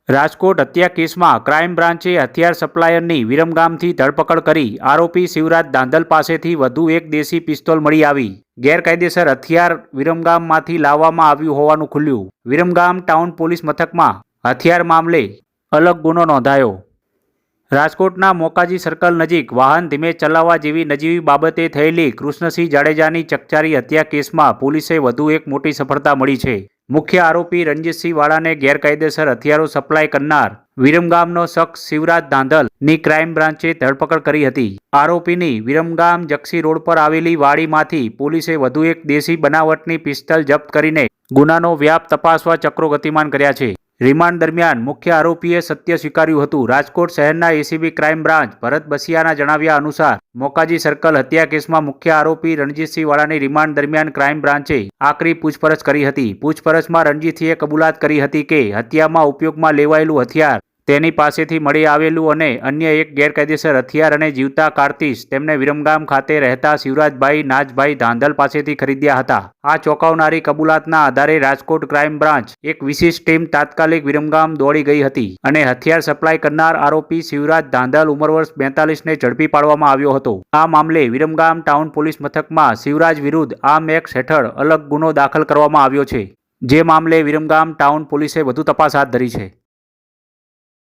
રાજકોટ હત્યા કેસમાં ક્રાઇમ બ્રાન્ચે હથિયાર સપ્લાયરની વિરમગામથી ધરપકડ કરી આરોપી શિવરાજ દાંધલ પાસેથી વધુ એક દેશી પિસ્તોલ મળી આવી। ગેરકાયદેસર હથિયાર વિરમગામમાંથી લાવવામાં આવ્યું હોવાનું ખુલ્યું। વિરમગામ ટાઉન પોલીસ મથકમાં હથિયાર મામલે અલગ ગુનો નોંધાયો। રાજકોટના મોકાજી સર્કલ નજીક વાહન ધીમે ચલાવવા જેવી નજીવી બાબતે થયેલી કૃષ્ણસિંહ જાડેજાની ચકચારી હત્યા કેસમાં પોલીસે વધુ એક મોટી સફળતા મળી છે। મુખ્ય આરોપી રણજીતસિંહ વાળાને ગેરકાયદેસર હથિયારો સપ્લાય કરનાર વિરમગામનો શખ્સ શિવરાજ દાંધલની ક્રાઇમ બ્રાન્ચે ધરપકડ કરી હતી। આરોપીની વિરમગામ જક્ષી રોડ પર આવેલી વાડીમાંથી પોલીસે વધુ એક દેશી બનાવટની પિસ્તલ જપ્ત કરીને ગુનાનો વ્યાપ તપાસવા ચક્રો ગતિમાન કર્યા છે। રિમાન્ડ દરમિયાન મુખ્ય આરોપીએ સત્ય સ્વીકાર્યું હતું। રાજકોટ શહેરના એસીબી ક્રાઇમ બ્રાન્ચ ભરત બસિયાના જણાવ્યા અનુસાર મોકાજી સર્કલ હત્યા કેસમાં મુખ્ય આરોપી રણજીતસિંહ વાળાની રિમાન્ડ દરમિયાન ક્રાઇમ બ્રાન્ચે આકરી પૂછપરછ કરી હતી। પૂછપરછમાં રણજીતસિંહે કબૂલાત કરી હતી કે હત્યામાં ઉપયોગમાં લેવાયેલું હથિયાર તેની પાસેથી મળી આવેલું અને અન્ય એક ગેરકાયદેસર હથિયાર અને જીવતા કારતીસ તેમને વિરમગામ ખાતે રહેતા શિવરાજભાઈ નાજભાઈ દાંધલ પાસેથી ખરીદ્યા હતા। આ ચોંકાવનારી કબૂલાતના આધારે રાજકોટ ક્રાઇમ બ્રાન્ચ એક વિશેષ ટીમ તાત્કાલિક વિરમગામ દોડી ગઈ હતી અને હથિયાર સપ્લાય કરનાર આરોપી શિવરાજ દાંધલ ઉંમર વર્ષ 42 ને ઝડપી પાડવામાં આવ્યો હતો। આ મામલે વિરમગામ ટાઉન પોલીસ મથકમાં શિવરાજ વિરુદ્ધ આર્મ એક્ટ હેઠળ અલગ ગુનો દાખલ કરવામાં આવ્યો છે, જે મામલે વિરમગામ ટાઉન પોલીસે વધુ તપાસ હાથ ધરી છે।